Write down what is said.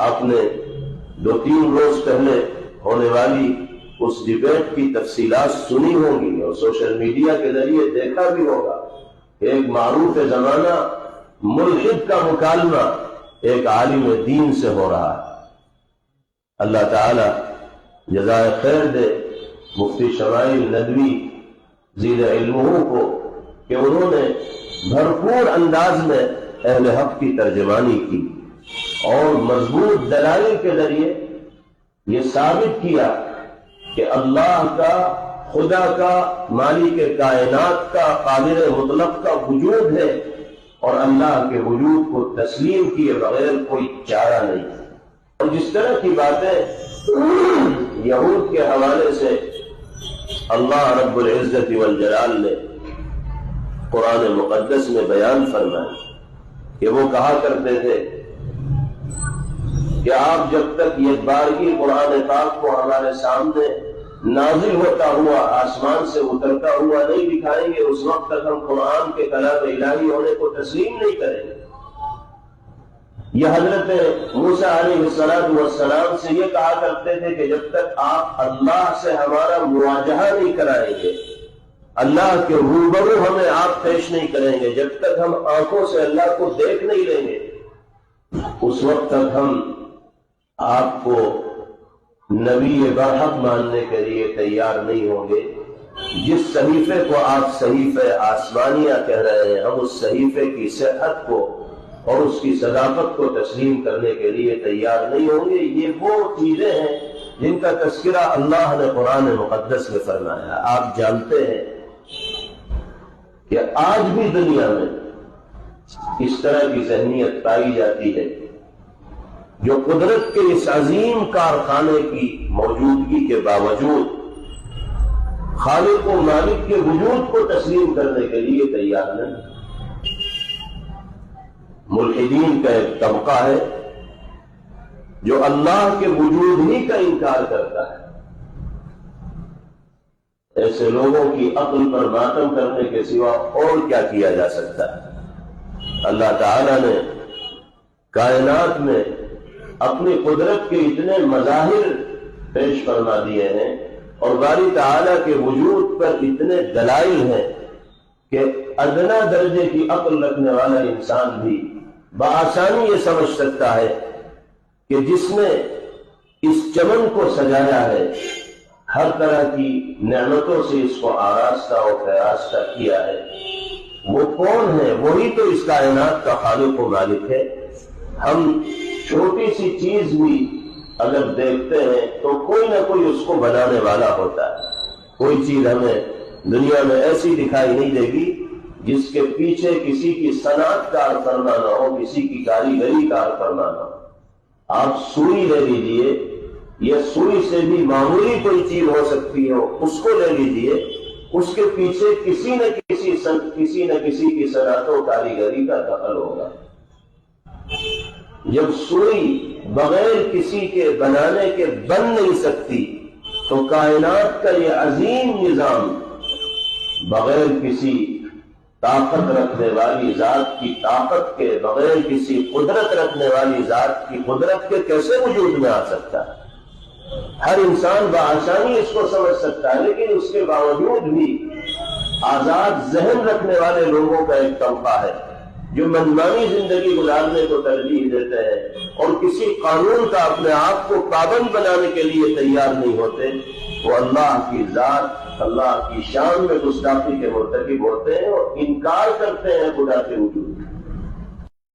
آپ نے 2-3 روز پہلے ہونے والی اس ڈیبیٹ کی تفصیلات سنی ہوں گی اور سوشل میڈیا کے ذریعے دیکھا بھی ہوگا کہ ایک معروف زمانہ ملحد کا مکالمہ ایک عالم دین سے ہو رہا ہے۔ اللہ تعالی جزائے خیر دے مفتی شمائل ندوی زیر علمہ کو کہ انہوں نے بھرپور انداز میں اہل حق کی ترجمانی کی اور مضبوط دلائل کے ذریعے یہ ثابت کیا کہ اللہ کا، خدا کا، مالک کائنات کا، قادر مطلق کا وجود ہے اور اللہ کے وجود کو تسلیم کیے بغیر کوئی چارہ نہیں۔ اور جس طرح کی باتیں یہود کے حوالے سے اللہ رب العزت والجلال نے قرآن مقدس میں بیان فرمایا کہ وہ کہا کرتے تھے کہ آپ جب تک یہ بارگی قرآن پاک کو ہمارے سامنے نازل ہوتا ہوا، آسمان سے اترتا ہوا نہیں دکھائیں گے، اس وقت تک ہم قرآن کے کلام الہی ہونے کو تسلیم نہیں کریں گے۔ یہ حضرت موسیٰ علیہ السلام سے یہ کہا کرتے تھے کہ جب تک آپ اللہ سے ہمارا مواجہہ نہیں کرائیں گے، اللہ کے روبرو ہمیں آپ پیش نہیں کریں گے، جب تک ہم آنکھوں سے اللہ کو دیکھ نہیں لیں گے، اس وقت تک ہم آپ کو نبی برحق ماننے کے لیے تیار نہیں ہوں گے۔ جس صحیفے کو آپ صحیفہ آسمانیہ کہہ رہے ہیں، ہم اس صحیفے کی صحت کو اور اس کی صداقت کو تسلیم کرنے کے لیے تیار نہیں ہوں گے۔ یہ وہ چیزیں ہیں جن کا تذکرہ اللہ نے قرآن مقدس میں فرمایا۔ آپ جانتے ہیں کہ آج بھی دنیا میں اس طرح کی ذہنیت پائی جاتی ہے جو قدرت کے اس عظیم کارخانے کی موجودگی کے باوجود خالق و مالک کے وجود کو تسلیم کرنے کے لیے تیار نہیں۔ ملحدین کا ایک طبقہ ہے جو اللہ کے وجود ہی کا انکار کرتا ہے۔ ایسے لوگوں کی عقل پر ماتم کرنے کے سوا اور کیا کیا جا سکتا ہے؟ اللہ تعالی نے کائنات میں اپنی قدرت کے اتنے مظاہر پیش فرما دیے ہیں اور باری تعالیٰ کے وجود پر اتنے دلائل ہیں کہ ادنا درجے کی عقل رکھنے والا انسان بھی بآسانی یہ سمجھ سکتا ہے کہ جس نے اس چمن کو سجایا ہے، ہر طرح کی نعمتوں سے اس کو آراستہ و پیراستہ کیا ہے، وہ کون ہے؟ وہی تو اس کائنات کا خالق و مالک ہے۔ ہم چھوٹی سی چیز بھی اگر دیکھتے ہیں تو کوئی نہ کوئی اس کو بنانے والا ہوتا ہے۔ کوئی چیز ہمیں دنیا میں ایسی دکھائی نہیں دے گی جس کے پیچھے کسی کی صنعت کار فرما نہ ہو، کسی کی کاریگری کار فرما نہ ہو۔ آپ سوئی لے لیجئے، یہ سوئی سے بھی معمولی کوئی چیز ہو سکتی ہو، اس کو لے لیجئے، اس کے پیچھے کسی نہ کسی کی صنعت و کاریگری کا دخل ہوگا۔ جب سوئی بغیر کسی کے بنانے کے بن نہیں سکتی تو کائنات کا یہ عظیم نظام بغیر کسی طاقت رکھنے والی ذات کی طاقت کے، بغیر کسی قدرت رکھنے والی ذات کی قدرت کے کیسے وجود میں آ سکتا ہے؟ ہر انسان بآسانی اس کو سمجھ سکتا ہے، لیکن اس کے باوجود بھی آزاد ذہن رکھنے والے لوگوں کا ایک طبقہ ہے جو منمانی زندگی گزارنے کو ترجیح دیتے ہیں اور کسی قانون کا اپنے آپ کو پابند بنانے کے لیے تیار نہیں ہوتے۔ وہ اللہ کی ذات، اللہ کی شان میں گستاخی کے مرتکب ہوتے ہیں اور انکار کرتے ہیں خدا کے وجود۔